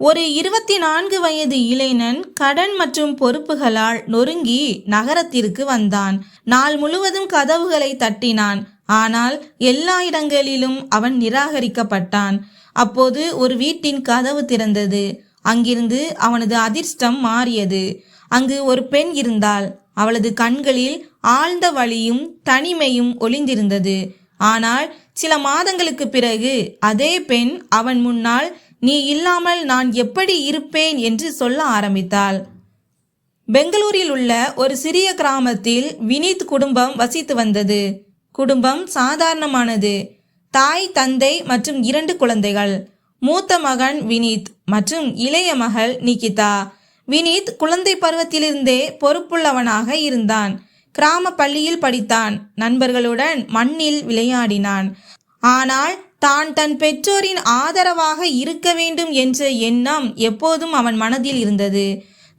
ஒரு 24 வயது இளைஞன் கடன் மற்றும் பொறுப்புகளால் நொறுங்கி நகரத்திற்கு வந்தான். நாள் முழுவதும் கதவுகளை தட்டினான். ஆனால் எல்லா இடங்களிலும் அவன் நிராகரிக்கப்பட்டான். அப்போது ஒரு வீட்டின் கதவு திறந்தது. அங்கிருந்து அவனது அதிர்ஷ்டம் மாறியது. அங்கு ஒரு பெண் இருந்தாள். அவளது கண்களில் ஆழ்ந்த வலியும் தனிமையும் ஒளிந்திருந்தது. ஆனால் சில மாதங்களுக்கு பிறகு அதே பெண் அவன் முன்னால், நீ இல்லாமல் நான் எப்படி இருப்பேன் என்று சொல்ல ஆரம்பித்தாள். பெங்களூரில் உள்ள ஒரு சிறிய கிராமத்தில் வினீத் குடும்பம் வசித்து வந்தது. குடும்பம் சாதாரணமானது. தாய், தந்தை மற்றும் 2 குழந்தைகள். மூத்த மகன் வினீத் மற்றும் இளைய மகள் நிகிதா. வினீத் குழந்தை பருவத்திலிருந்தே பொறுப்புள்ளவனாக இருந்தான். கிராம பள்ளியில் படித்தான். நண்பர்களுடன் மண்ணில் விளையாடினான். ஆனால் தன் பெற்றோரின் ஆதரவாக இருக்க வேண்டும் என்ற எண்ணம் எப்போதும் அவன் மனதில் இருந்தது.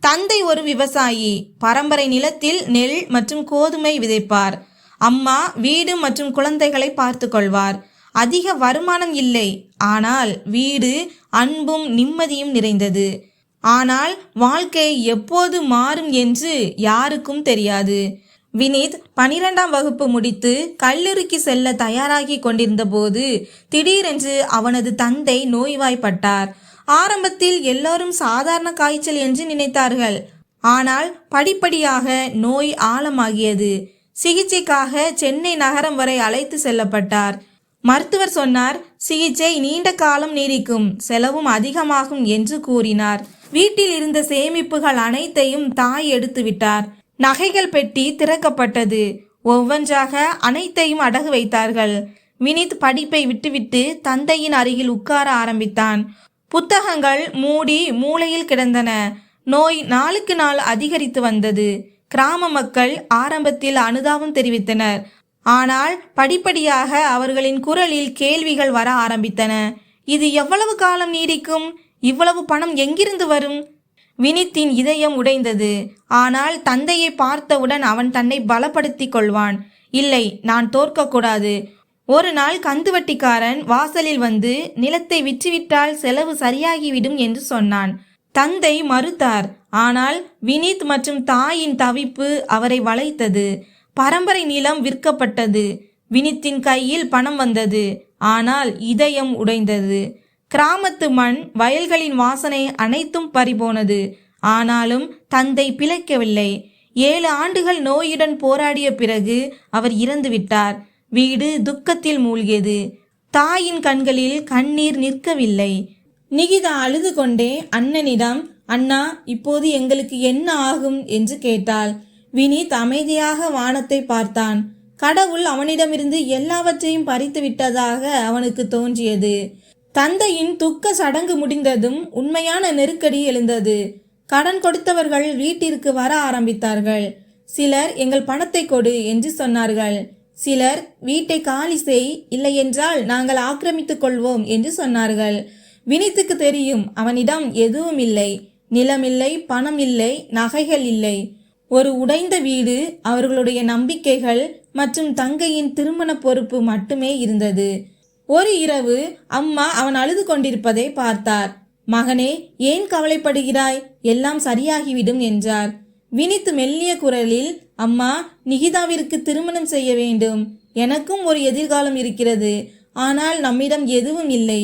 தந்தை ஒரு விவசாயி. பரம்பரை நிலத்தில் நெல் மற்றும் கோதுமை விதைப்பார். அம்மா வீடு மற்றும் குழந்தைகளை பார்த்து கொள்வார். அதிக வருமானம் இல்லை, ஆனால் வீடு அன்பும் நிம்மதியும் நிறைந்தது. ஆனால் வாழ்க்கை எப்போது மாறும் என்று யாருக்கும் தெரியாது. வினீத் 12ஆம் வகுப்பு முடித்து கல்லூரிக்கு செல்ல தயாராகி கொண்டிருந்த போது திடீரென்று அவனது தந்தை நோய்வாய்ப்பட்டார். ஆரம்பத்தில் எல்லோரும் சாதாரண காய்ச்சல் என்று நினைத்தார்கள். ஆனால் படிப்படியாக நோய் ஆழமாகியது. சிகிச்சைக்காக சென்னை நகரம் வரை அழைத்து செல்லப்பட்டார். மருத்துவர் சொன்னார், சிகிச்சை நீண்ட காலம் நீடிக்கும், செலவும் அதிகமாகும் என்று கூறினார். வீட்டில் இருந்த சேமிப்புகள் அனைத்தையும் தாய் எடுத்து விட்டார். நகைகள் பெட்டி திறக்கப்பட்டது. ஒவ்வொன்றாக அனைத்தையும் அடகு வைத்தார்கள். வினீத் படிப்பை விட்டுவிட்டு தந்தையின் அருகில் உட்கார ஆரம்பித்தான். புத்தகங்கள் மூடி மூலையில் கிடந்தன. நோய் நாளுக்கு நாள் அதிகரித்து வந்தது. கிராம மக்கள் ஆரம்பத்தில் அனுதாபம் தெரிவித்தனர். ஆனால் படிப்படியாக அவர்களின் குரலில் கேள்விகள் வர ஆரம்பித்தன. இது எவ்வளவு காலம் நீடிக்கும்? இவ்வளவு பணம் எங்கிருந்து வரும்? வினீத்தின் இதயம் உடைந்தது. ஆனால் தந்தையை பார்த்தவுடன் அவன் தன்னை பலப்படுத்தி கொள்வான். இல்லை, நான் தோற்கக்கூடாது. ஒரு நாள் கந்துவட்டிக்காரன் வாசலில் வந்து நிலத்தை விற்றுவிட்டால் செலவு சரியாகிவிடும் என்று சொன்னான். தந்தை மறுத்தார். ஆனால் வினீத் மற்றும் தாயின் தவிப்பு அவரை வளைத்தது. பரம்பரை நிலம் விற்கப்பட்டது. வினீத்தின் கையில் பணம் வந்தது. ஆனால் இதயம் உடைந்தது. கிராமத்து மண், வயல்களின் வாசனை அனைத்தும் பறிபோனது. ஆனாலும் தந்தை பிழைக்கவில்லை. 7 ஆண்டுகள் நோயுடன் போராடிய பிறகு அவர் இறந்துவிட்டார். வீடு துக்கத்தில் மூழ்கியது. தாயின் கண்களில் கண்ணீர் நிற்கவில்லை. நிகிதா அழுது கொண்டே அண்ணனிடம், அண்ணா, இப்போது எங்களுக்கு என்ன ஆகும் என்று கேட்டாள். வினீத் அமைதியாக வானத்தை பார்த்தான். கடவுள் அவனிடமிருந்து எல்லாவற்றையும் பறித்து விட்டதாக அவனுக்கு தோன்றியது. தந்தையின் துக்க சடங்கு முடிந்ததும் உண்மையான நெருக்கடி எழுந்தது. கடன் கொடுத்தவர்கள் வீட்டிற்கு வர ஆரம்பித்தார்கள். சிலர் எங்கள் பணத்தை கொடு என்று சொன்னார்கள். சிலர் வீட்டை காலி செய், இல்லையென்றால் நாங்கள் ஆக்கிரமித்துக் கொள்வோம் என்று சொன்னார்கள். வினீத்துக்கு தெரியும், அவனிடம் எதுவும் இல்லை. நிலமில்லை, பணம் இல்லை, நகைகள் இல்லை. ஒரு உடைந்த வீடு, அவர்களுடைய நம்பிக்கைகள் மற்றும் தங்கையின் திருமண பொறுப்பு மட்டுமே இருந்தது. ஒரு இரவு அம்மா அவன் அழுது கொண்டிருப்பதை பார்த்தார். மகனே, ஏன் கவலைப்படுகிறாய்? எல்லாம் சரியாகிவிடும் என்றார். வினீத் மெல்லிய குரலில், அம்மா, நிகிதாவிற்கு திருமணம் செய்ய வேண்டும். எனக்கும் ஒரு எதிர்காலம் இருக்கிறது. ஆனால் நம்மிடம் எதுவும் இல்லை.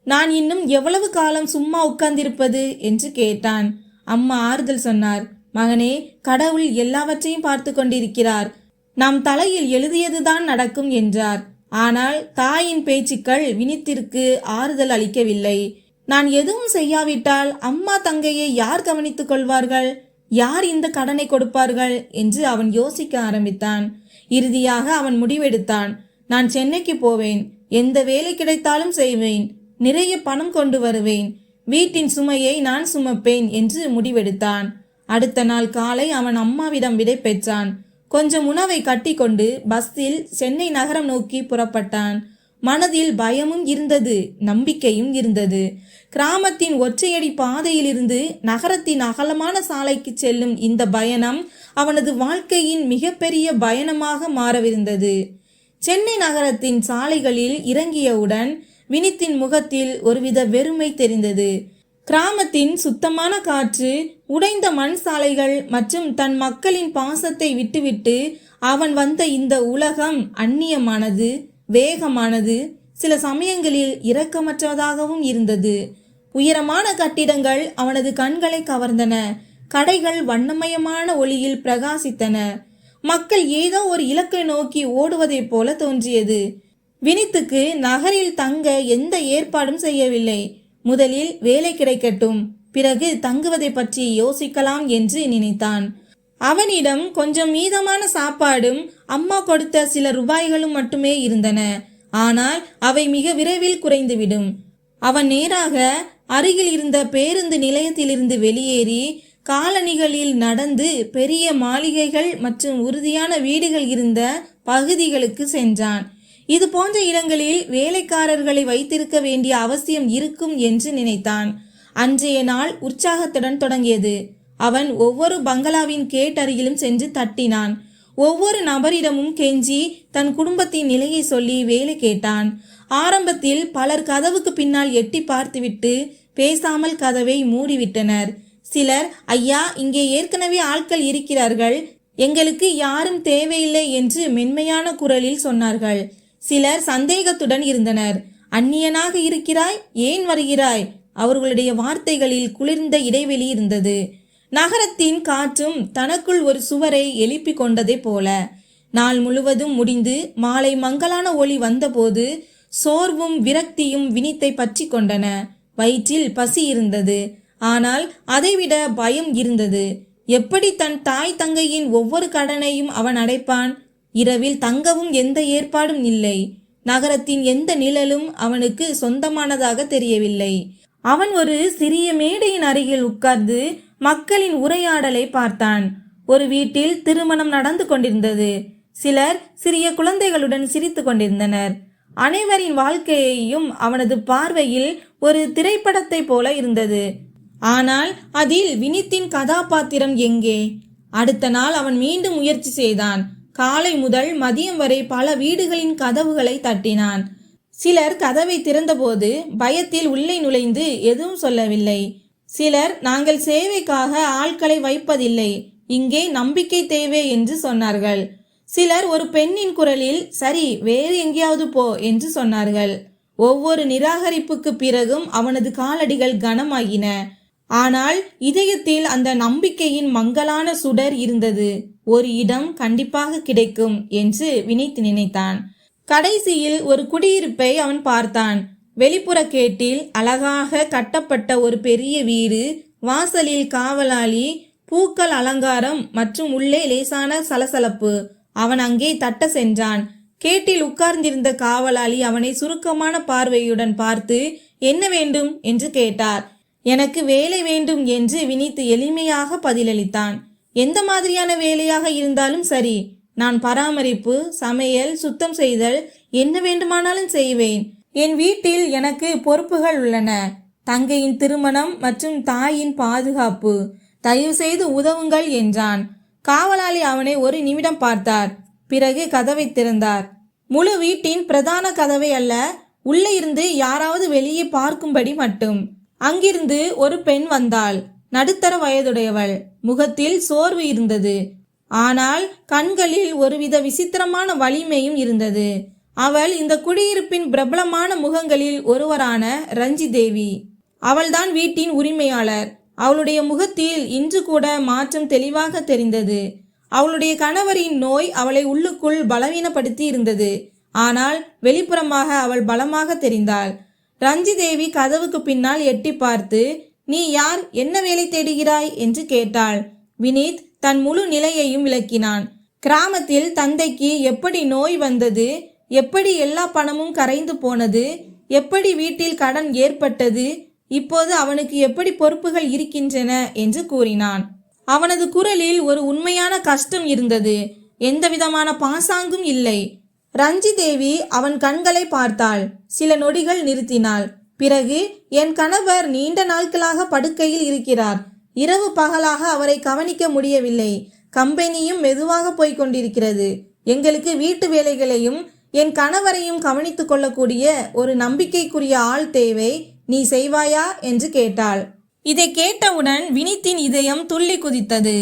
நான் இன்னும் எவ்வளவு காலம் சும்மா உட்கார்ந்திருப்பது என்று கேட்டான். அம்மா ஆறுதல் சொன்னார். மகனே, கடவுள் எல்லாவற்றையும் பார்த்து கொண்டிருக்கிறார். நம் தலையில் எழுதியதுதான் நடக்கும் என்றார். ஆனால் தாயின் பேச்சுக்கள் வினீத்திற்கு ஆறுதல் அளிக்கவில்லை. நான் எதுவும் செய்யாவிட்டால் அம்மா, தங்கையை யார் கவனித்துக் கொள்வார்கள்? யார் இந்த கடனை கொடுப்பார்கள் என்று அவன் யோசிக்க ஆரம்பித்தான். இறுதியாக அவன் முடிவெடுத்தான். நான் சென்னைக்கு போவேன். எந்த வேலை கிடைத்தாலும் செய்வேன். நிறைய பணம் கொண்டு வருவேன். வீட்டின் சுமையை நான் சுமப்பேன் என்று முடிவெடுத்தான். அடுத்த நாள் காலை அவன் அம்மாவிடம் விடை பெற்றான். கொஞ்சம் உணவை கட்டி கொண்டு பஸ்ஸில் சென்னை நகரம் நோக்கி புறப்பட்டான். மனதில் பயமும் இருந்தது, நம்பிக்கையும் இருந்தது. கிராமத்தின் ஒற்றையடி பாதையிலிருந்து நகரத்தின் அகலமான சாலைக்கு செல்லும் இந்த பயணம் அவனது வாழ்க்கையின் மிகப்பெரிய பயணமாக மாறவிருந்தது. சென்னை நகரத்தின் சாலைகளில் இறங்கியவுடன் வினித்தின் முகத்தில் ஒருவித வெறுமை தெரிந்தது. கிராமத்தின் சுத்தமான காற்று, உடைந்த மண் சாலைகள் மற்றும் தன் மக்களின் பாசத்தை விட்டுவிட்டு அவன் வந்த இந்த உலகம் அந்நியமானது, வேகமானது, சில சமயங்களில் இரக்கமற்றதாகவும் இருந்தது. உயரமான கட்டிடங்கள் அவனது கண்களை கவர்ந்தன. கடைகள் வண்ணமயமான ஒளியில் பிரகாசித்தன. மக்கள் ஏதோ ஒரு இலக்கை நோக்கி ஓடுவதைப் போல தோன்றியது. வினித்துக்கு நகரில் தங்க எந்த ஏற்பாடும் செய்யவில்லை. முதலில் வேலை கிடைக்கட்டும், பிறகு தங்குவதை பற்றி யோசிக்கலாம் என்று நினைத்தான். அவனிடம் கொஞ்சம் மீதமான சாப்பாடும் அம்மா கொடுத்த சில ரூபாய்களும் மட்டுமே இருந்தன. ஆனால் அவை மிக விரைவில் குறைந்துவிடும். அவன் நேராக அருகில் இருந்த பேருந்து நிலையத்திலிருந்து வெளியேறி காலனிகளில் நடந்து பெரிய மாளிகைகள் மற்றும் உறுதியான வீடுகள் இருந்த பகுதிகளுக்கு சென்றான். இது போன்ற இடங்களில் வேலைக்காரர்களை வைத்திருக்க வேண்டிய அவசியம் இருக்கும் என்று நினைத்தான். அன்றைய நாள் உற்சாகத்துடன் தொடங்கியது. அவன் ஒவ்வொரு பங்களாவின் கேட் அருகிலும் சென்று தட்டினான். ஒவ்வொரு நபரிடமும் கெஞ்சி தன் குடும்பத்தின் நிலையை சொல்லி வேலை கேட்டான். ஆரம்பத்தில் பலர் கதவுக்கு பின்னால் எட்டி பார்த்துவிட்டு பேசாமல் கதவை மூடிவிட்டனர். சிலர், ஐயா, இங்கே ஏற்கனவே ஆட்கள் இருக்கிறார்கள், எங்களுக்கு யாரும் தேவையில்லை என்று மென்மையான குரலில் சொன்னார்கள். சிலர் சந்தேகத்துடன் இருந்தனர். அந்நியனாக இருக்கிறாய், ஏன் வருகிறாய்? அவர்களுடைய வார்த்தைகளில் குளிர்ந்த இடைவெளி இருந்தது. நகரத்தின் காற்றும் தனக்குள் ஒரு சுவரை எழுப்பி கொண்டதை போல. நாள் முழுவதும் முடிந்து மாலை மங்கலான ஒளி வந்தபோது சோர்வும் விரக்தியும் வினித்தை பற்றி கொண்டன. வயிற்றில் பசி இருந்தது, ஆனால் அதைவிட பயம் இருந்தது. எப்படி தன் தாய் தங்கையின் ஒவ்வொரு கடனையும் அவன் அடைப்பான்? இரவில் தங்கவும் எந்த ஏற்பாடும் இல்லை. நகரத்தின் எந்த நிழலும் அவனுக்கு சொந்தமானதாக தெரியவில்லை. அவன் ஒரு சிறிய மேடையின் அருகில் உட்கார்ந்து மக்களின் உரையாடலை பார்த்தான். ஒரு வீட்டில் திருமணம் நடந்து கொண்டிருந்தது. சிலர் சிறிய குழந்தைகளுடன் சிரித்து கொண்டிருந்தனர். அனைவரின் வாழ்க்கையையும் அவனது பார்வையில் ஒரு திரைப்படத்தை போல இருந்தது. ஆனால் அதில் வினித்தின் கதாபாத்திரம் எங்கே? அடுத்த நாள் அவன் மீண்டும் முயற்சி செய்தான். காலை முதல் மதியம் வரை பல வீடுகளின் கதவுகளை தட்டினான். சிலர் கதவை திறந்தபோது பயத்தில் உள்ளே நுழைந்து எதுவும் சொல்லவில்லை. சிலர், நாங்கள் சேவைக்காக ஆட்களை வைப்பதில்லை, இங்கே நம்பிக்கை தேவை என்று சொன்னார்கள். சிலர் ஒரு பெண்ணின் குரலில், சரி, வேறு எங்கேயாவது போ என்று சொன்னார்கள். ஒவ்வொரு நிராகரிப்புக்கு பிறகும் அவனது காலடிகள் கனமாகின. ஆனால் இதயத்தில் அந்த நம்பிக்கையின் மங்கலான சுடர் இருந்தது. ஒரு இடம் கண்டிப்பாக கிடைக்கும் என்று வினித் நினைத்தான். கடைசியில் ஒரு குடியிருப்பை அவன் பார்த்தான். வெளிப்புற கேட்டில் அழகாக கட்டப்பட்ட ஒரு பெரிய வீடு, வாசலில் காவலாளி, பூக்கள் அலங்காரம் மற்றும் உள்ளே லேசான சலசலப்பு. அவன் அங்கே தட்ட சென்றான். கேட்டில் உட்கார்ந்திருந்த காவலாளி அவனை சுருக்கமான பார்வையுடன் பார்த்து, என்ன வேண்டும் என்று கேட்டார். எனக்கு வேலை வேண்டும் என்று வினித் எளிமையாக பதிலளித்தான். எந்த மாதிரியான வேலையாக இருந்தாலும் சரி, நான் பராமரிப்பு, சமையல், சுத்தம் செய்தல், என்ன வேண்டுமானாலும் செய்வேன். என் வீட்டில் எனக்கு பொறுப்புகள் உள்ளன. தங்கையின் திருமணம் மற்றும் தாயின் பாதுகாப்பு. தயவு செய்து உதவுங்கள் என்றான். காவலாளி அவனை ஒரு நிமிடம் பார்த்தார். பிறகு கதவை திறந்தார். முழு வீட்டின் பிரதான கதவை அல்ல, உள்ளே இருந்து யாராவது வெளியே பார்க்கும்படி மட்டும். அங்கிருந்து ஒரு பெண் வந்தாள். நடுத்தர வயதுடையவள். முகத்தில் சோர்வு இருந்தது, ஆனால் கண்களில் ஒருவித விசித்திரமான வலிமையும் இருந்தது. அவள் இந்த குடியிருப்பின் பிரபலமான முகங்களில் ஒருவரான ரஞ்சி தேவி. அவள்தான் வீட்டின் உரிமையாளர். அவளுடைய முகத்தில் இன்று கூட மாற்றம் தெளிவாக தெரிந்தது. அவளுடைய கணவரின் நோய் அவளை உள்ளுக்குள் பலவீனப்படுத்தி இருந்தது. ஆனால் வெளிப்புறமாக அவள் பலமாக தெரிந்தாள். ரஞ்சி தேவி கதவுக்கு பின்னால் எட்டி பார்த்து, நீ யார், என்ன வேலை தேடுகிறாய் என்று கேட்டாள். வினித் தன் முழு நிலையையும் விளக்கினான். கிராமத்தில் தந்தைக்கு எப்படி நோய் வந்தது, எப்படி எல்லா பணமும் கரைந்து போனது, எப்படி வீட்டில் கடன் ஏற்பட்டது, இப்போது அவனுக்கு எப்படி பொறுப்புகள் இருக்கின்றன என்று கூறினான். அவனது குரலில் ஒரு உண்மையான கஷ்டம் இருந்தது. எந்தவிதமான பாசாங்கும் இல்லை. ரஞ்சி தேவி அவன் கண்களை பார்த்தாள். சில நொடிகள் நிறுத்தினாள். பிறகு, என் கணவர் நீண்ட நாட்களாக படுக்கையில் இருக்கிறார். இரவு பகலாக அவரை கவனிக்க முடியவில்லை. கம்பெனியும் மெதுவாக போய்கொண்டிருக்கிறது. எங்களுக்கு வீட்டு வேலைகளையும் என் கணவரையும் கவனித்துக் கொள்ளக்கூடிய ஒரு நம்பிக்கைக்குரிய ஆள் தேவை. நீ செய்வாயா என்று கேட்டாள். இதை கேட்டவுடன் வினித்தின் இதயம் துள்ளி குதித்தது.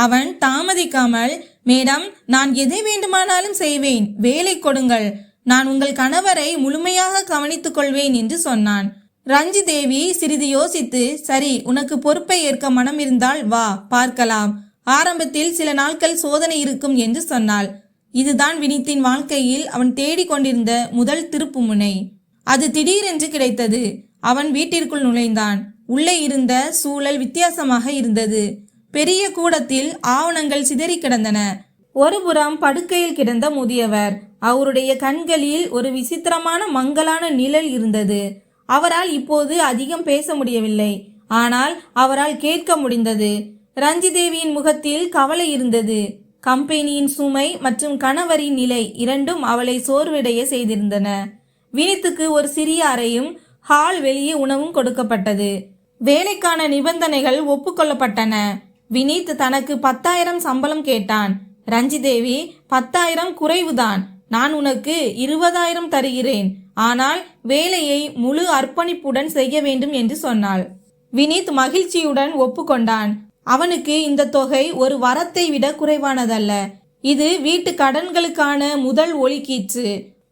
அவன் தாமதிக்காமல், மேடம், நான் எதை வேண்டுமானாலும் செய்வேன், வேலை கொடுங்கள், நான் உங்கள் கணவரை முழுமையாக கவனித்துக் கொள்வேன் என்று சொன்னான். ரஞ்சி தேவி சிறிது யோசித்து, சரி, உனக்கு பொறுப்பை ஏற்க மனம் இருந்தால் வா, பார்க்கலாம். ஆரம்பத்தில் சில நாட்கள் சோதனை இருக்கும் என்று சொன்னாள். இதுதான் வினித்தின் வாழ்க்கையில் அவன் தேடிக்கொண்டிருந்த முதல் திருப்புமுனை. அது திடீரென்று கிடைத்தது. அவன் வீட்டிற்குள் நுழைந்தான். உள்ளே இருந்த சூழல் வித்தியாசமாக இருந்தது. பெரிய கூடத்தில் ஆவணங்கள் சிதறி கிடந்தன. ஒருபுறம் படுக்கையில் கிடந்த முதியவர். அவருடைய கண்களில் ஒரு விசித்திரமான மங்கலான நிழல் இருந்தது. அவரால் இப்போது அதிகம் பேச முடியவில்லை, ஆனால் அவரால் கேட்க முடிந்தது. ரஞ்சி தேவியின் முகத்தில் கவலை இருந்தது. கம்பெனியின் சுமை மற்றும் கணவரின் நிலை இரண்டும் அவளை சோர்வடைய செய்திருந்தன. வினித்துக்கு ஒரு சிறிய அறையும் ஹால் வெளியே உணவும் கொடுக்கப்பட்டது. வேலைக்கான நிபந்தனைகள் ஒப்புக்கொள்ளப்பட்டன. வினித் தனக்கு 10,000 சம்பளம் கேட்டான். ரஞ்சி தேவி, 10,000 குறைவுதான், நான் உனக்கு 20,000 தருகிறேன், ஆனால் வேலையை முழு அர்ப்பணிப்புடன் செய்ய வேண்டும் என்று சொன்னாள். வினித் மகிழ்ச்சியுடன் ஒப்புக்கொண்டான். அவனுக்கு இந்த தொகை ஒரு வரத்தை விட குறைவானதல்ல. இது வீட்டு கடன்களுக்கான முதல் ஒலிக்கீற்று.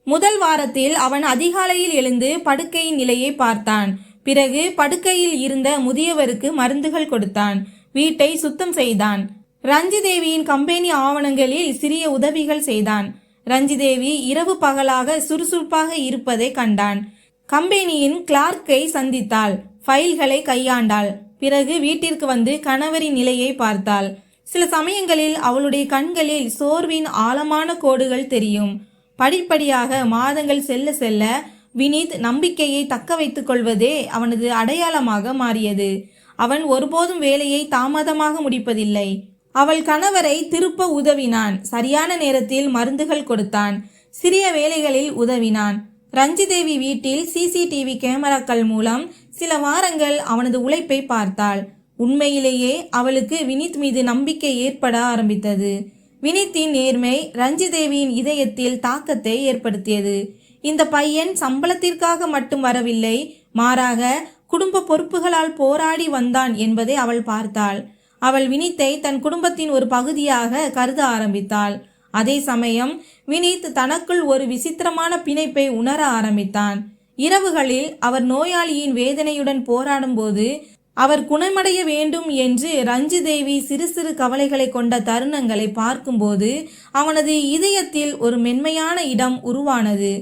முதல் வாரத்தில் அவன் அதிகாலையில் எழுந்து படுக்கையின் நிலையை பார்த்தான். பிறகு படுக்கையில் இருந்த முதியவருக்கு மருந்துகள் கொடுத்தான். வீட்டை சுத்தம் செய்தான். ரஞ்சி தேவியின் கம்பெனி ஆவணங்களில் சிறிய உதவிகள் செய்தான். ரஞ்சி தேவி இரவு பகலாக சுறுசுறுப்பாக இருப்பதை கண்டான். கம்பெனியின் கிளார்க்கை சந்தித்தாள். ஃபைல்களை கையாண்டாள். பிறகு வீட்டிற்கு வந்து கணவரின் நிலையை பார்த்தாள். சில சமயங்களில் அவளுடைய கண்களில் சோர்வின் ஆழமான கோடுகள் தெரியும். படிப்படியாக மாதங்கள் செல்ல செல்ல வினித் நம்பிக்கையை தக்க வைத்துக் கொள்வதே அவனது அடையாளமாக மாறியது. அவன் ஒருபோதும் வேலையை தாமதமாக முடிப்பதில்லை. அவள் கணவரை திருப்ப உதவினான். சரியான நேரத்தில் மருந்துகள் கொடுத்தான். சிறிய வேலைகளில் உதவினான். ரஞ்சி தேவி வீட்டில் சிசிடிவி கேமராக்கள் மூலம் சில வாரங்கள் அவனது உழைப்பை பார்த்தாள். உண்மையிலேயே அவளுக்கு வினித் மீது நம்பிக்கை ஏற்பட ஆரம்பித்தது. வினித்தின் நேர்மை ரஞ்சி தேவியின் இதயத்தில் தாக்கத்தை ஏற்படுத்தியது. இந்த பையன் சம்பளத்திற்காக மட்டும் வரவில்லை, மாறாக குடும்ப பொறுப்புகளால் போராடி வந்தான் என்பதை அவள் பார்த்தாள். அவள் வினித்தை தன் குடும்பத்தின் ஒரு பகுதியாக கருத ஆரம்பித்தாள். அதே சமயம் வினித் தனக்குள் ஒரு விசித்திரமான பிணைப்பை உணர ஆரம்பித்தான். இரவுகளில் அவர் நோயாளியின் வேதனையுடன் போராடும் போது அவர் குணமடைய வேண்டும் என்று ரஞ்சி தேவி சிறு சிறு கவலைகளை கொண்ட தருணங்களை பார்க்கும்போது அவனது இதயத்தில் ஒரு மென்மையான இடம் உருவானது.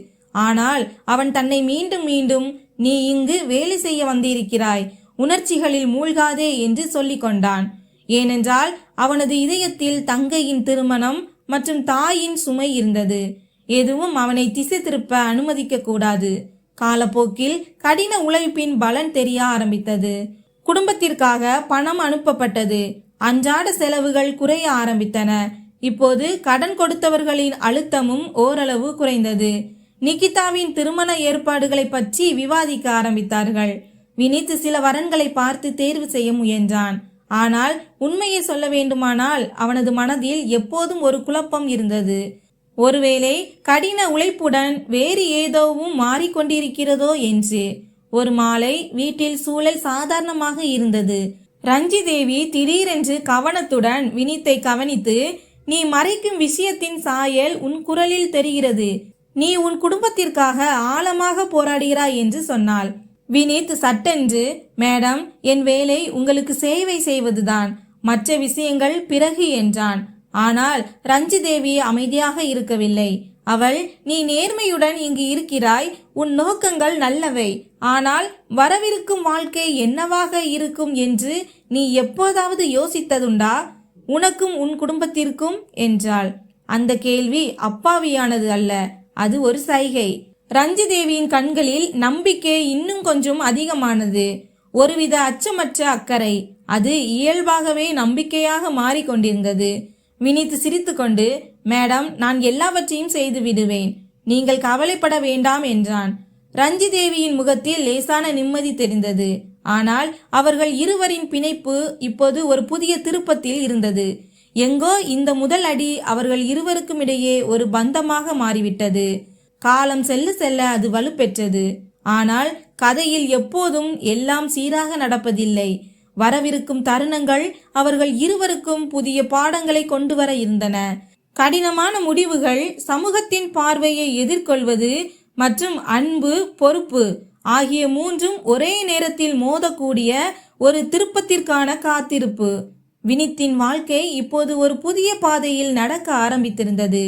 ஆனால் அவன் தன்னை மீண்டும் மீண்டும், நீ இங்கு வேலை செய்ய வந்திருக்கிறாய், உணர்ச்சிகளில் மூழ்காதே என்று சொல்லிக் கொண்டான். ஏனென்றால் அவனது இதயத்தில் தங்கையின் திருமணம் மற்றும் தாயின் சுமை இருந்தது. எதுவும் அவனை திசை திருப்ப அனுமதிக்க கூடாது. காலப்போக்கில் கடின உழைப்பின் பலன் தெரிய ஆரம்பித்தது. குடும்பத்திற்காக பணம் அனுப்பப்பட்டது. அன்றாட செலவுகள் குறைய ஆரம்பித்தன. இப்போது கடன் கொடுத்தவர்களின் அழுத்தமும் ஓரளவு குறைந்தது. நிகிதாவின் திருமண ஏற்பாடுகளை பற்றி விவாதிக்க ஆரம்பித்தார்கள். வினித் சில வரன்களை பார்த்து தேர்வு செய்ய முயன்றான். ஆனால் உண்மையை சொல்ல வேண்டுமானால் அவனது மனதில் எப்போதும் ஒரு குழப்பம் இருந்தது. ஒருவேளை கடின உழைப்புடன் வேறு ஏதோவும் மாறிக்கொண்டிருக்கிறதோ என்று. ஒரு மாலை வீட்டில் சூழல் சாதாரணமாக இருந்தது. ரஞ்சி தேவி திடீரென்று கவனத்துடன் வினித்தை கவனித்து, நீ மறைக்கும் விஷயத்தின் சாயல் உன் குரலில் தெரிகிறது. நீ உன் குடும்பத்திற்காக ஆழமாக போராடுகிறாய் என்று சொன்னாள். வினித் சட்டென்று, மேடம், என் வேலை உங்களுக்கு சேவை செய்வதுதான், மற்ற விஷயங்கள் பிறகு என்றான். ஆனால் ரஞ்சி தேவி அமைதியாக இருக்கவில்லை. அவள், நீ நேர்மையுடன் இங்கு இருக்கிறாய், உன் நோக்கங்கள் நல்லவை, ஆனால் வரவிருக்கும் வாழ்க்கை என்னவாக இருக்கும் என்று நீ எப்போதாவது யோசித்ததுண்டா, உனக்கும் உன் குடும்பத்திற்கும் என்றாள். அந்த கேள்வி அப்பாவியானது அல்ல, அது ஒரு சைகை. ரஞ்சி தேவியின் கண்களில் நம்பிக்கை இன்னும் கொஞ்சம் அதிகமானது. ஒருவித அச்சமற்ற அக்கறை. அது இயல்பாகவே நம்பிக்கையாக மாறிக்கொண்டிருந்தது. வினித் சிரித்துக்கொண்டு, மேடம், நான் எல்லாவற்றையும் செய்து விடுவேன், நீங்கள் கவலைப்பட வேண்டாம் என்றான். ரஞ்சி தேவியின் முகத்தில் லேசான நிம்மதி தெரிந்தது. ஆனால் அவர்கள் இருவரின் பிணைப்பு இப்போது ஒரு புதிய திருப்பத்தில் இருந்தது. எங்கோ இந்த முதல் அடி அவர்கள் இருவருக்கும் இடையே ஒரு பந்தமாக மாறிவிட்டது. காலம் செல்ல செல்ல அது வலுப்பெற்றது. ஆனால் கதையில் எப்போதும் எல்லாம் சீராக நடப்பதில்லை. வரவிருக்கும் தருணங்கள் அவர்கள் இருவருக்கும் புதிய பாடங்களை கொண்டு வர இருந்தன. கடினமான முடிவுகள், சமூகத்தின் பார்வையை எதிர்கொள்வது மற்றும் அன்பு, பொறுப்பு ஆகிய மூன்றும் ஒரே நேரத்தில் மோதக்கூடிய ஒரு திருப்பத்திற்கான காத்திருப்பு. வினித்தின் வாழ்க்கை இப்போது ஒரு புதிய பாதையில் நடக்க ஆரம்பித்திருந்தது.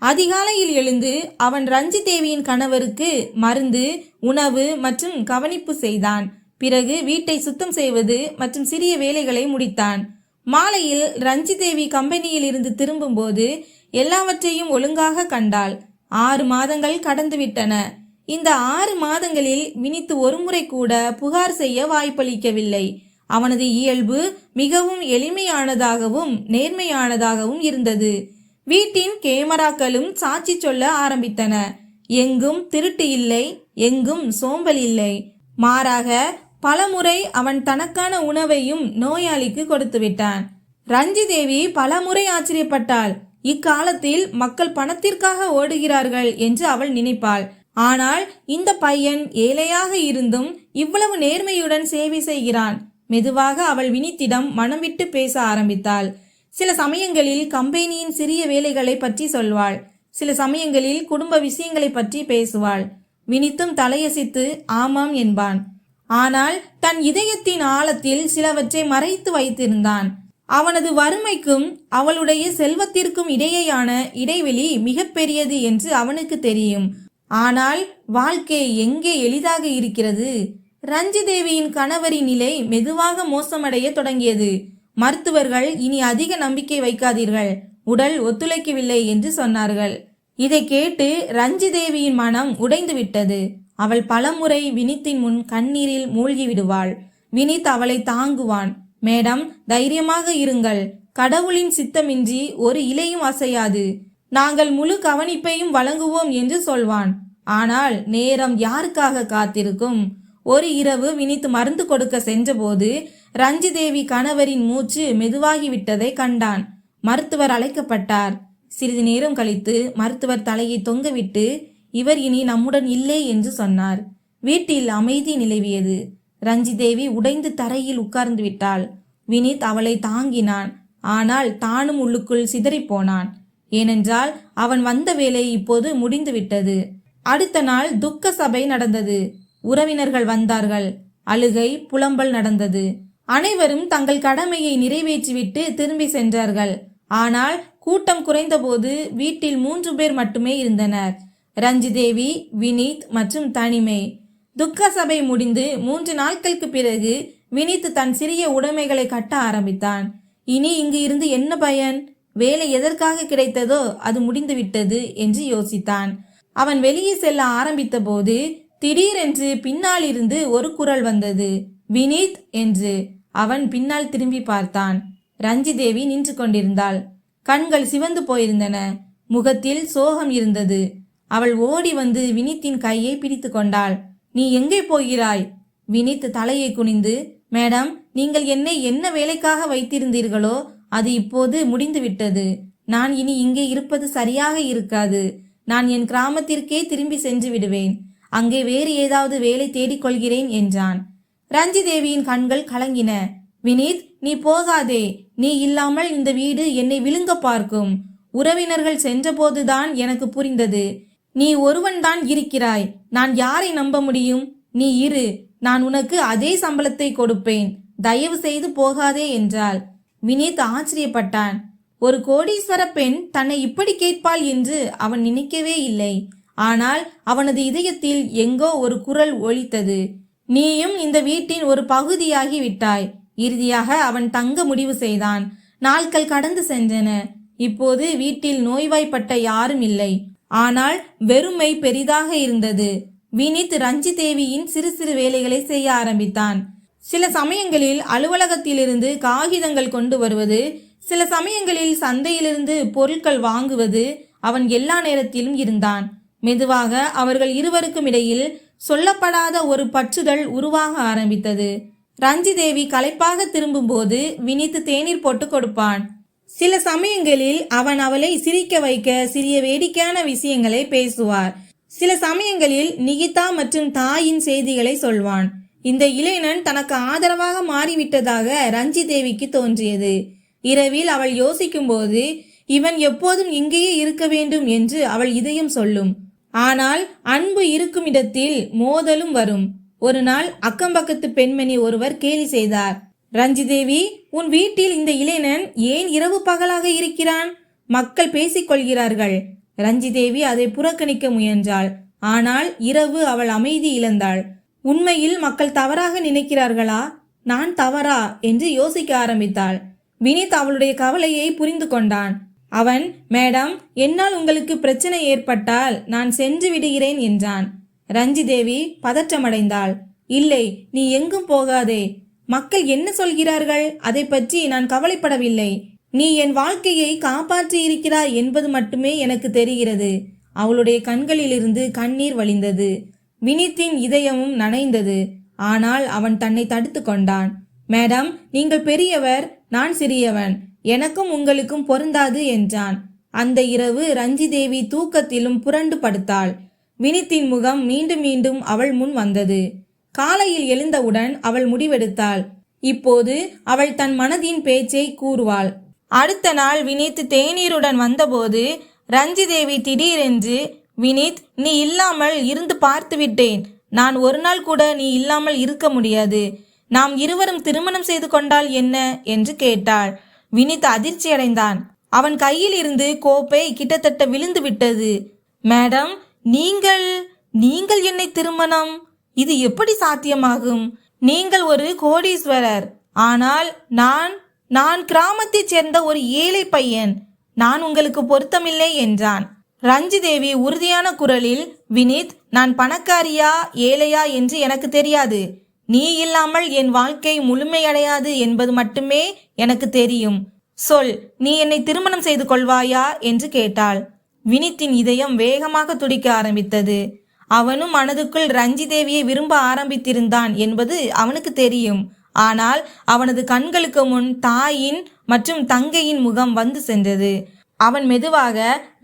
அதிகாலையில் எழுந்து அவன் ரஞ்சி தேவியின் கணவருக்கு மருந்து, உணவு மற்றும் கவனிப்பு செய்தான். பிறகு வீட்டை சுத்தம் செய்வது மற்றும் சிறிய வேலைகளை முடித்தான். மாலையில் ரஞ்சி தேவி கம்பெனியில் இருந்து திரும்பும்போது எல்லாவற்றையும் ஒழுங்காக கண்டாள். 6 மாதங்கள் கடந்துவிட்டன. இந்த 6 மாதங்களில் வினித் ஒருமுறை கூட புகார் செய்ய வாய்ப்பளிக்கவில்லை. அவனது இயல்பு மிகவும் எளிமையானதாகவும் நேர்மையானதாகவும் இருந்தது. வீட்டின் கேமராக்களும் சாட்சி சொல்ல ஆரம்பித்தன. எங்கும் திருட்டு இல்லை, எங்கும் சோம்பல் இல்லை. மாறாக பலமுறை அவன் தனக்கான உணவையும் நோயாளிக்கு கொடுத்து விட்டான். ரஞ்சி தேவி பலமுறை ஆச்சரியப்பட்டாள். இக்காலத்தில் மக்கள் பணத்திற்காக ஓடுகிறார்கள் என்று அவள் நினைப்பாள். ஆனால் இந்த பையன் ஏழையாக இருந்தும் இவ்வளவு நேர்மையுடன் சேவை செய்கிறான். மெதுவாக அவள் வினித்திடம் மனம் விட்டு பேச ஆரம்பித்தாள். சில சமயங்களில் கம்பெனியின் சிறிய வேலைகளை பற்றி சொல்வாள். சில சமயங்களில் குடும்ப விஷயங்களை பற்றி பேசுவாள். வினித்தும் தலையசித்து ஆமாம் என்பான். ஆனால் தன் இதயத்தின் ஆழத்தில் சிலவற்றை மறைத்து வைத்திருந்தான். அவனது வறுமைக்கும் அவளுடைய செல்வத்திற்கும் இடையேயான இடைவெளி மிகப்பெரியது என்று அவனுக்கு தெரியும். ஆனால் வாழ்க்கை எங்கே எளிதாக இருக்கிறது? ரஞ்சி தேவியின் கணவரின் நிலை மெதுவாக மோசமடைய தொடங்கியது. மருத்துவர்கள் இனி அதிக நம்பிக்கை வைக்காதீர்கள், உடல் ஒத்துழைக்கவில்லை என்று சொன்னார்கள். இதை கேட்டு ரஞ்சி தேவியின் மனம் உடைந்து விட்டது. அவள் பலமுறை வினித்தின் முன் கண்ணீரில் மூழ்கி விடுவாள். வினித் அவளை தாங்குவான். மேடம், தைரியமாக இருங்கள். கடவுளின் சித்தமின்றி ஒரு இலையும் அசையாது. நாங்கள் முழு கவனிப்பையும் வழங்குவோம் என்று சொல்வான். ஆனால் நேரம் யாருக்காக காத்திருக்கும்? ஒரு இரவு வினித் மருந்து கொடுக்க சென்றபோது ரஞ்சி தேவி கணவரின் மூச்சு மெதுவாகிவிட்டதை கண்டான். மருத்துவர் அழைக்கப்பட்டார். சிறிது நேரம் கழித்து மருத்துவர் தலையை தொங்கவிட்டு, இவர் இனி நம்முடன் இல்லை என்று சொன்னார். வீட்டில் அமைதி நிலவியது. ரஞ்சி தேவி உடைந்து தரையில் உட்கார்ந்து விட்டாள். வினித் அவளை தாங்கினான். ஆனால் தானும் உள்ளுக்குள் சிதறிப்போனான். ஏனென்றால் அவன் வந்த வேலை இப்போது முடிந்துவிட்டது. அடுத்த நாள் துக்க சபை நடந்தது. உறவினர்கள் வந்தார்கள். அழுகை, புலம்பல் நடந்தது. அனைவரும் தங்கள் கடமையை நிறைவேற்றிவிட்டு திரும்பி சென்றார்கள். ஆனால் கூட்டம் குறைந்தபோது வீட்டில் 3 பேர் மட்டுமே இருந்தனர். ரஞ்சி தேவி, வினித் மற்றும் தனிமை. துக்க சபை முடிந்து 3 நாட்களுக்கு பிறகு வினித் தன் சிறிய உடைமைகளை கட்ட ஆரம்பித்தான். இனி இங்கு இருந்து என்ன பயன்? வேலை எதற்காக கிடைத்ததோ அது முடிந்துவிட்டது என்று யோசித்தான். அவன் வெளியே செல்ல ஆரம்பித்த போது திடீரென்று பின்னால் இருந்து ஒரு குரல் வந்தது, வினித் என்று. அவன் பின்னால் திரும்பி பார்த்தான். ரஞ்சி தேவி நின்று கொண்டிருந்தாள். கண்கள் சிவந்து போயிருந்தன. முகத்தில் சோகம் இருந்தது. அவள் ஓடி வந்து வினித்தின் கையை பிடித்து கொண்டாள். நீ எங்கே போகிறாய்? வினித் தலையை குனிந்து, மேடம், நீங்கள் என்னை என்ன வேலைக்காக வைத்திருந்தீர்களோ அது இப்போது முடிந்துவிட்டது. நான் இனி இங்கே இருப்பது சரியாக இருக்காது. நான் என் கிராமத்திற்கே திரும்பி சென்று விடுவேன். அங்கே வேறு ஏதாவது வேலை தேடிக்கொள்கிறேன் என்றான். ரஞ்சி தேவியின் கண்கள் கலங்கின. வினித், நீ போகாதே. நீ இல்லாமல் இந்த வீடு என்னை விழுங்க பார்க்கும். உறவினர்கள் சென்றபோதுதான் எனக்கு புரிந்தது. நீ ஒருவன்தான் இருக்கிறாய். நான் யாரை நம்ப முடியும்? நீ இரு, நான் உனக்கு அதே சம்பளத்தை கொடுப்பேன். தயவு செய்து போகாதே என்றாள். வினித் ஆச்சரியப்பட்டான். ஒரு கோடீஸ்வர பெண் தன்னை இப்படி கேட்பாள் என்று அவன் நினைக்கவே இல்லை. ஆனால் அவனது இதயத்தில் எங்கோ ஒரு குரல் ஒலித்தது. நீயும் இந்த வீட்டின் ஒரு பகுதியாகி விட்டாய். இறுதியாக அவன் தங்க முடிவு செய்தான். நாட்கள் கடந்து சென்றன. இப்போது வீட்டில் நோய்வாய்ப்பட்ட யாரும் இல்லை. ஆனால் வெறுமை பெரிதாக இருந்தது. வினித் ரஞ்சி தேவியின் சிறு சிறு வேலைகளை செய்ய ஆரம்பித்தான். சில சமயங்களில் அலுவலகத்திலிருந்து காகிதங்கள் கொண்டு வருவது, சில சமயங்களில் சந்தையிலிருந்து பொருட்கள் வாங்குவது. அவன் எல்லா நேரத்திலும் இருந்தான். மெதுவாக அவர்கள் இருவருக்கும் இடையில் சொல்லப்படாத ஒரு பற்றுதல் உருவாக ஆரம்பித்தது. ரஞ்சி தேவி களைப்பாக திரும்பும்போது வினித் தேநீர் போட்டு கொடுப்பான். சில சமயங்களில் அவன் அவளை சிரிக்க வைக்க சிறிய வேடிக்கையான விஷயங்களை பேசுவார். சில சமயங்களில் நிகிதா மற்றும் தாயின் செய்திகளை சொல்வான். இந்த இளைஞன் தனக்கு ஆதரவாக மாறிவிட்டதாக ரஞ்சி தேவிக்கு தோன்றியது. இரவில் அவள் யோசிக்கும்போது இவன் எப்போதும் இங்கேயே இருக்க வேண்டும் என்று அவள் இதயம் சொல்லும். ஆனால் அன்பு இருக்கும் இடத்தில் மோதலும் வரும். ஒரு நாள் அக்கம்பக்கத்து பெண்மணி ஒருவர் கேலி செய்தார். ரஞ்சி தேவி, உன் வீட்டில் இந்த இளைஞன் ஏன் இரவு பகலாக இருக்கிறான்? மக்கள் பேசிக் கொள்கிறார்கள். ரஞ்சி தேவி அதை புறக்கணிக்க முயன்றாள். ஆனால் இரவு அவள் அமைதி இழந்தாள். உண்மையில் மக்கள் தவறாக நினைக்கிறார்களா, நான் தவறா என்று யோசிக்க ஆரம்பித்தாள். வினித் அவளுடைய கவலையை புரிந்து கொண்டான். அவன், மேடம், என்னால் உங்களுக்கு பிரச்சனை ஏற்பட்டால் நான் சென்று விடுகிறேன் என்றான். ரஞ்சி தேவி பதற்றமடைந்தாள். இல்லை, நீ எங்கும் போகாதே. மக்கள் என்ன சொல்கிறார்கள் அதை பற்றி நான் கவலைப்படவில்லை. நீ என் வாழ்க்கையை காப்பாற்றி இருக்கிறாய் என்பது மட்டுமே எனக்கு தெரிகிறது. அவளுடைய கண்களிலிருந்து கண்ணீர் வழிந்தது. வினித்தின் இதயமும் நனைந்தது. ஆனால் அவன் தன்னை தடுத்து கொண்டான். மேடம், நீங்கள் பெரியவர், நான் சிறியவன். எனக்கும் உங்களுக்கும் பொருந்தாது என்றான். அந்த இரவு ரஞ்சி தேவி தூக்கத்திலும் புரண்டு படுத்தாள். வினித்தின் முகம் மீண்டும் மீண்டும் அவள் முன் வந்தது. காலையில் எழுந்தவுடன் அவள் முடிவெடுத்தாள். இப்போது அவள் தன் மனதின் பேச்சை கூறுவாள். அடுத்த நாள் வினித் தேநீருடன் வந்தபோது ரஞ்சி தேவி திடீரென்று, வினித், நீ இல்லாமல் இருந்து பார்த்து விட்டேன். நான் ஒரு நாள் கூட நீ இல்லாமல் இருக்க முடியாது. நாம் இருவரும் திருமணம் செய்து கொண்டால் என்ன என்று கேட்டாள். வினித் அதிர்ச்சியடைந்தான். அவன் கையில் இருந்து கோப்பை கிட்டத்தட்ட விழுந்து விட்டது. மேடம், நீங்கள் என்னை திருமணம்? இது எப்படி சாத்தியமாகும்? நீங்கள் ஒரு கோடீஸ்வரர். ஆனால் நான் கிராமத்தைச் சேர்ந்த ஒரு ஏழை பையன். நான் உங்களுக்கு பொருத்தமில்லை என்றான். ரஞ்சி தேவி உறுதியான குரலில், வினித், நான் பணக்காரியா ஏழையா என்று எனக்கு தெரியாது. நீ இல்லாமல் என் வாழ்க்கை முழுமையடையாது என்பது மட்டுமே எனக்கு தெரியும். சொல், நீ என்னை திருமணம் செய்து கொள்வாயா என்று கேட்டாள். வினித்தின் இதயம் வேகமாக துடிக்க ஆரம்பித்தது. அவனும் மனதுக்குள் ரஞ்சி தேவியை விரும்ப ஆரம்பித்திருந்தான் என்பது அவனுக்கு தெரியும். ஆனால் அவனது கண்களுக்கு முன் தாயின் மற்றும் தங்கையின் முகம் வந்து சென்றது. அவன் மெதுவாக,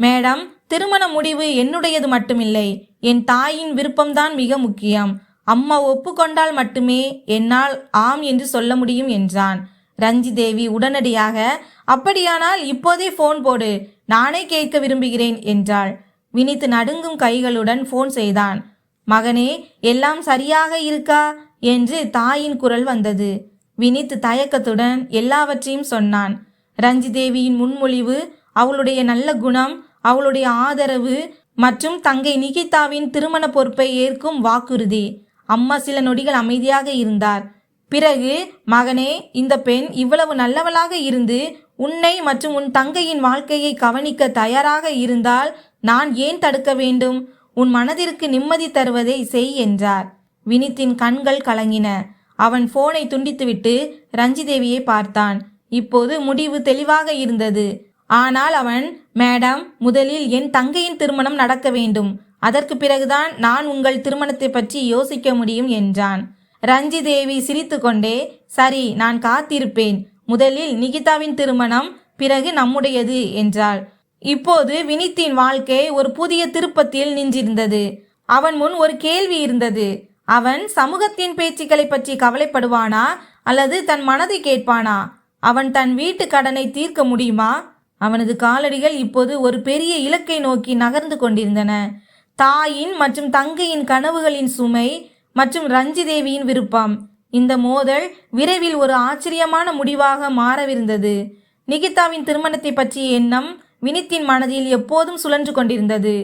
மேடம், திருமண முடிவு என்னுடையது மட்டுமில்லை. என் தாயின் விருப்பம்தான் மிக முக்கியம். அம்மா ஒப்புக்கொண்டால் மட்டுமே என்னால் ஆம் என்று சொல்ல முடியும் என்றான். ரஞ்சி தேவி உடனடியாக, அப்படியானால் இப்போதே போன் போடு, நானே கேட்க விரும்புகிறேன் என்றாள். வினித் நடுங்கும் கைகளுடன் போன் செய்தான். மகனே, எல்லாம் சரியாக இருக்கா என்று தாயின் குரல் வந்தது. வினித் தயக்கத்துடன் எல்லாவற்றையும் சொன்னான். ரஞ்சி தேவியின் முன்மொழிவு, அவளுடைய நல்ல குணம், அவளுடைய ஆதரவு மற்றும் தங்கை நிகிதாவின் திருமண பொறுப்பை ஏற்கும் வாக்குறுதி. அம்மா சில நொடிகள் அமைதியாக இருந்தார். பிறகு, மகனே, இந்த பெண் இவ்வளவு நல்லவளாக இருந்து உன்னை மற்றும் உன் தங்கையின் வாழ்க்கையை கவனிக்க தயாராக இருந்தால் நான் ஏன் தடுக்க வேண்டும்? உன் மனதிற்கு நிம்மதி தருவதை செய் என்றார். வினித்தின் கண்கள் கலங்கின. அவன் போனை துண்டித்துவிட்டு ரஞ்சி தேவியை பார்த்தான். இப்போது முடிவு தெளிவாக இருந்தது. ஆனால் அவன், மேடம், முதலில் என் தங்கையின் திருமணம் நடக்க வேண்டும். அதற்கு பிறகுதான் நான் உங்கள் திருமணத்தை பற்றி யோசிக்க முடியும் என்றான். ரஞ்சி தேவி சிரித்து கொண்டே, சரி, நான் காத்திருப்பேன். முதலில் நிகிதாவின் திருமணம், பிறகு நம்முடையது என்றாள். இப்போது வினித்தின் வாழ்க்கை ஒரு புதிய திருப்பத்தில் நின்றிருந்தது. அவன் முன் ஒரு கேள்வி இருந்தது. அவன் சமூகத்தின் பேச்சுக்களை பற்றி கவலைப்படுவானா அல்லது தன் மனதை கேட்பானா? அவன் தன் வீட்டு கடனை தீர்க்க முடியுமா? அவனது காலடிகள் இப்போது ஒரு பெரிய இலக்கை நோக்கி நகர்ந்து கொண்டிருந்தன. தாயின் மற்றும் தங்கையின் கனவுகளின் சுமை மற்றும் ரஞ்சி தேவியின் விருப்பம். இந்த மோதல் விரைவில் ஒரு ஆச்சரியமான முடிவாக மாறவிருந்தது. நிகிதாவின் திருமணத்தை பற்றிய எண்ணம் வினித்தின் மனதில் எப்போதும் சுழன்று கொண்டிருந்தது.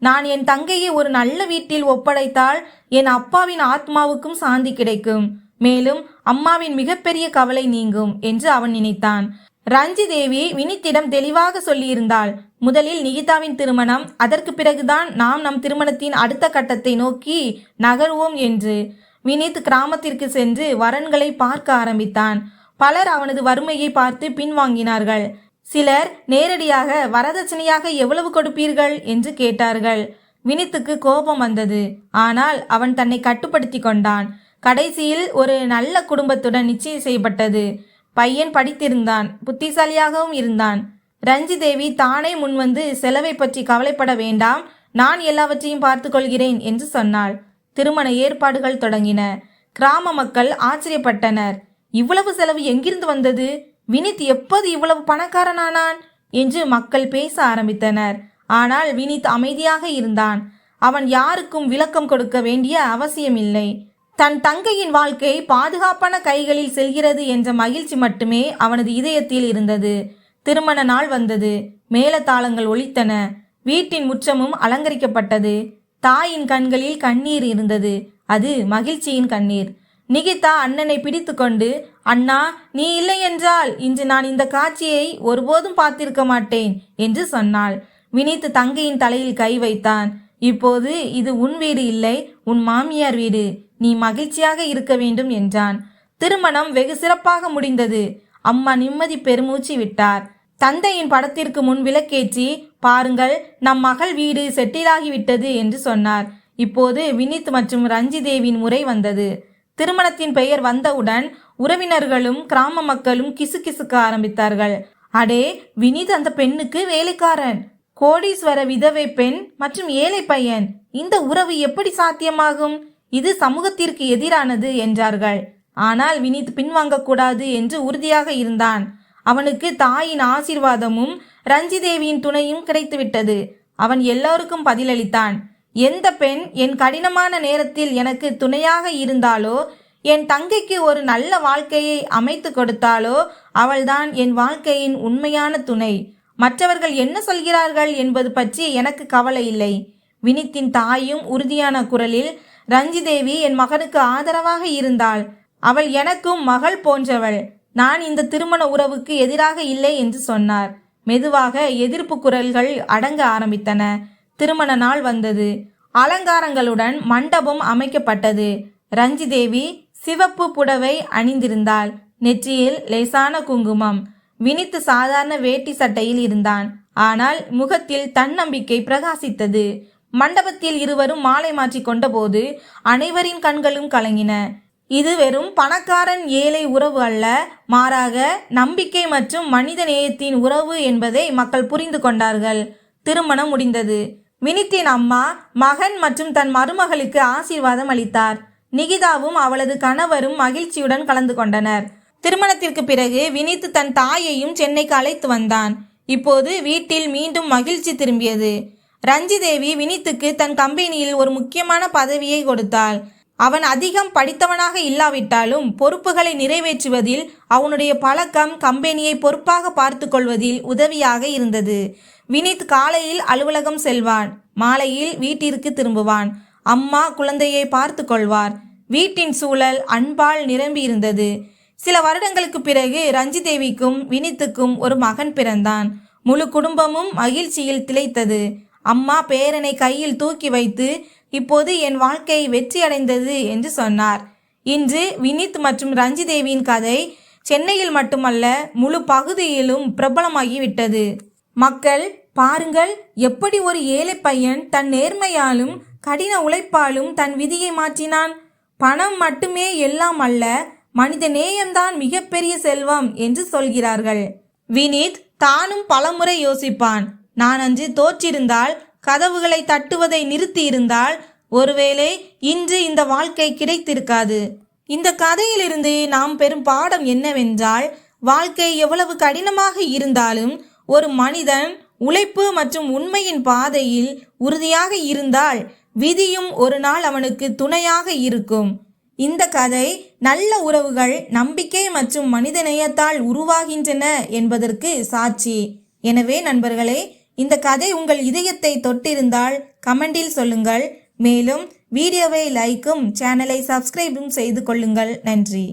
நான் என் தங்கையை ஒரு நல்ல வீட்டில் ஒப்படைத்தால் என் அப்பாவின் ஆத்மாவுக்கும் சாந்தி கிடைக்கும், மேலும் அம்மாவின் மிகப்பெரிய கவலை நீங்கும் என்று அவன் நினைத்தான். ரஞ்சி தேவி வினித்திடம் தெளிவாக சொல்லியிருந்தாள், முதலில் நிகிதாவின் திருமணம், அதற்கு பிறகுதான் நாம் நம் திருமணத்தின் அடுத்த கட்டத்தை நோக்கி நகர்வோம் என்று. வினித் கிராமத்திற்கு சென்று வரன்களை பார்க்க ஆரம்பித்தான். பலர் அவனது வறுமையை பார்த்து பின்வாங்கினார்கள். சிலர் நேரடியாக வரதட்சணையாக எவ்வளவு கொடுப்பீர்கள் என்று கேட்டார்கள். வினித்துக்கு கோபம் வந்தது. ஆனால் அவன் தன்னை கட்டுப்படுத்தி கொண்டான். கடைசியில் ஒரு நல்ல குடும்பத்துடன் நிச்சயம் செய்யப்பட்டது. பையன் படித்திருந்தான், புத்திசாலியாகவும் இருந்தான். ரஞ்சி தேவி தானே முன்வந்து செலவை பற்றி கவலைப்பட வேண்டாம், நான் எல்லாவற்றையும் பார்த்து கொள்கிறேன் என்று சொன்னாள். திருமண ஏற்பாடுகள் தொடங்கின. கிராம மக்கள் ஆச்சரியப்பட்டனர். இவ்வளவு செலவு எங்கிருந்து வந்தது? வினித் எப்போது இவ்வளவு பணக்காரனானான் என்று மக்கள் பேச ஆரம்பித்தனர். ஆனால் வினித் அமைதியாக இருந்தான். அவன் யாருக்கும் விளக்கம் கொடுக்க வேண்டிய அவசியமில்லை. தன் தங்கையின் வாழ்க்கை பாதுகாப்பான கைகளில் செல்கிறது என்ற மகிழ்ச்சி மட்டுமே அவனது இதயத்தில் இருந்தது. திருமண நாள் வந்தது. மேளதாளங்கள் ஒலித்தன. வீட்டின் முற்றமும் அலங்கரிக்கப்பட்டது. தாயின் கண்களில் கண்ணீர் இருந்தது. அது மகிழ்ச்சியின் கண்ணீர். நிகிதா அண்ணனை பிடித்து கொண்டு, அண்ணா, நீ இல்லை என்றால் இன்று நான் இந்த காட்சியை ஒருபோதும் பார்த்திருக்க மாட்டேன் என்று சொன்னாள். வினித் தங்கையின் தலையில் கை வைத்தான். இப்போது இது உன் வீடு இல்லை, உன் மாமியார் வீடு. நீ மகிழ்ச்சியாக இருக்க வேண்டும் என்றான். திருமணம் வெகு சிறப்பாக முடிந்தது. அம்மா நிம்மதி பெருமூச்சு விட்டார். தந்தையின் படத்திற்கு முன் விளக்கேற்றி, பாருங்கள், நம் மகள் வீடு செட்டிலாகிவிட்டது என்று சொன்னார். இப்போது வினித் மற்றும் ரஞ்சிதேவியின் முறை வந்தது. திருமணத்தின் பெயர் வந்தவுடன் உறவினர்களும் கிராம மக்களும் கிசுகிசுக்க ஆரம்பித்தார்கள். அடே, வினித் அந்த பெண்ணுக்கு வேலைக்காரன், கோடீஸ்வர விதவை பெண் மற்றும் ஏழை பையன். இந்த உறவு எப்படி சாத்தியமாகும்? இது சமூகத்திற்கு எதிரானது என்றார்கள். ஆனால் வினித் பின்வாங்கக்கூடாது என்று உறுதியாக இருந்தான். அவனுக்கு தாயின் ஆசீர்வாதமும் ரஞ்சிதேவியின் துணையும் கிடைத்துவிட்டது. அவன் எல்லோருக்கும் பதிலளித்தான். எந்த பெண் என் கடினமான நேரத்தில் எனக்கு துணையாக இருந்தாலோ, என் தங்கைக்கு ஒரு நல்ல வாழ்க்கையை அமைத்து கொடுத்தாலோ, அவள்தான் என் வாழ்க்கையின் உண்மையான துணை. மற்றவர்கள் என்ன சொல்கிறார்கள் என்பது பற்றி எனக்கு கவலை இல்லை. வினித்தின் தாயும் உறுதியான குரலில், ரஞ்சிதேவி என் மகனுக்கு ஆதரவாக இருந்தாள். அவள் எனக்கும் மகள் போன்றவள். நான் இந்த திருமண உறவுக்கு எதிராக இல்லை என்று சொன்னார். மெதுவாக எதிர்ப்பு குரல்கள் அடங்க ஆரம்பித்தன. திருமண நாள் வந்தது. அலங்காரங்களுடன் மண்டபம் அமைக்கப்பட்டது. ரஞ்சிதேவி சிவப்பு புடவை அணிந்திருந்தாள். நெற்றியில் லேசான குங்குமம். வினித் சாதாரண வேட்டி சட்டையில் இருந்தான். ஆனால் முகத்தில் தன்னம்பிக்கை பிரகாசித்தது. மண்டபத்தில் இருவரும் மாலை மாற்றி கொண்ட போது அனைவரின் கண்களும் கலங்கின. இது வெறும் பணக்காரன் ஏழை உறவு அல்ல, மாறாக நம்பிக்கை மற்றும் மனித நேயத்தின் உறவு என்பதை மக்கள் புரிந்து கொண்டார்கள். திருமணம் முடிந்தது. வினித்தின் அம்மா மகன் மற்றும் தன் மருமகளுக்கு ஆசீர்வாதம் அளித்தார். நிகிதாவும் அவளது கணவரும் மகிழ்ச்சியுடன் கலந்து கொண்டனர். திருமணத்திற்கு பிறகு வினித் தன் தாயையும் சென்னைக்கு அழைத்து வந்தான். இப்போது வீட்டில் மீண்டும் மகிழ்ச்சி திரும்பியது. ரஞ்சிதேவி வினித்துக்கு தன் கம்பெனியில் ஒரு முக்கியமான பதவியை கொடுத்தாள். அவன் அதிகம் படித்தவனாக இல்லாவிட்டாலும் பொறுப்புகளை நிறைவேற்றுவதில் அவனுடைய பழக்கம் கம்பெனியை பொறுப்பாக பார்த்து கொள்வதில் உதவியாக இருந்தது. வினித் காலையில் அலுவலகம் செல்வான், மாலையில் வீட்டிற்கு திரும்புவான். அம்மா குழந்தையை பார்த்து கொள்வார். வீட்டின் சூழல் அன்பால் நிரம்பி இருந்தது. சில வருடங்களுக்கு பிறகு ரஞ்சிதேவிக்கும் வினித்துக்கும் ஒரு மகன் பிறந்தான். முழு குடும்பமும் மகிழ்ச்சியில் திளைத்தது. அம்மா பேரனை கையில் தூக்கி வைத்து, இப்போது என் வாழ்க்கை வெற்றியடைந்தது என்று சொன்னார். இன்று வினித் மற்றும் ரஞ்சிதேவியின் கதை சென்னையில் மட்டுமல்ல, முழு பகுதியிலும் பிரபலமாகிவிட்டது. மக்கள், பாருங்கள், எப்படி ஒரு ஏழை பையன் தன் நேர்மையாலும் கடின உழைப்பாலும் தன் விதியை மாற்றினான். பணம் மட்டுமே எல்லாம் அல்ல, மனித நேயம்தான் மிகப்பெரிய செல்வம் என்று சொல்கிறார்கள். வினித் தானும் பலமுறை யோசிப்பான். நான் அன்று தோற்றிருந்தால், கதவுகளை தட்டுவதை நிறுத்தி இருந்தால், ஒருவேளை இன்று இந்த வாழ்க்கை கிடைத்திருக்காது. இந்த கதையிலிருந்து நாம் பெறும் பாடம் என்னவென்றால், வாழ்க்கை எவ்வளவு கடினமாக இருந்தாலும் ஒரு மனிதன் உழைப்பு மற்றும் உண்மையின் பாதையில் உறுதியாக இருந்தால் விதியும் ஒரு நாள் அவனுக்கு துணையாக இருக்கும். இந்த கதை நல்ல உறவுகள் நம்பிக்கை மற்றும் மனிதநேயத்தால் உருவாகின்றன என்பதற்கு சாட்சி. எனவே நண்பர்களே, இந்த கதை உங்கள் இதயத்தை தொட்டிருந்தால் கமெண்டில் சொல்லுங்கள். மேலும் வீடியோவை லைக்கும் சேனலை சப்ஸ்கிரைபும் செய்து கொள்ளுங்கள். நன்றி.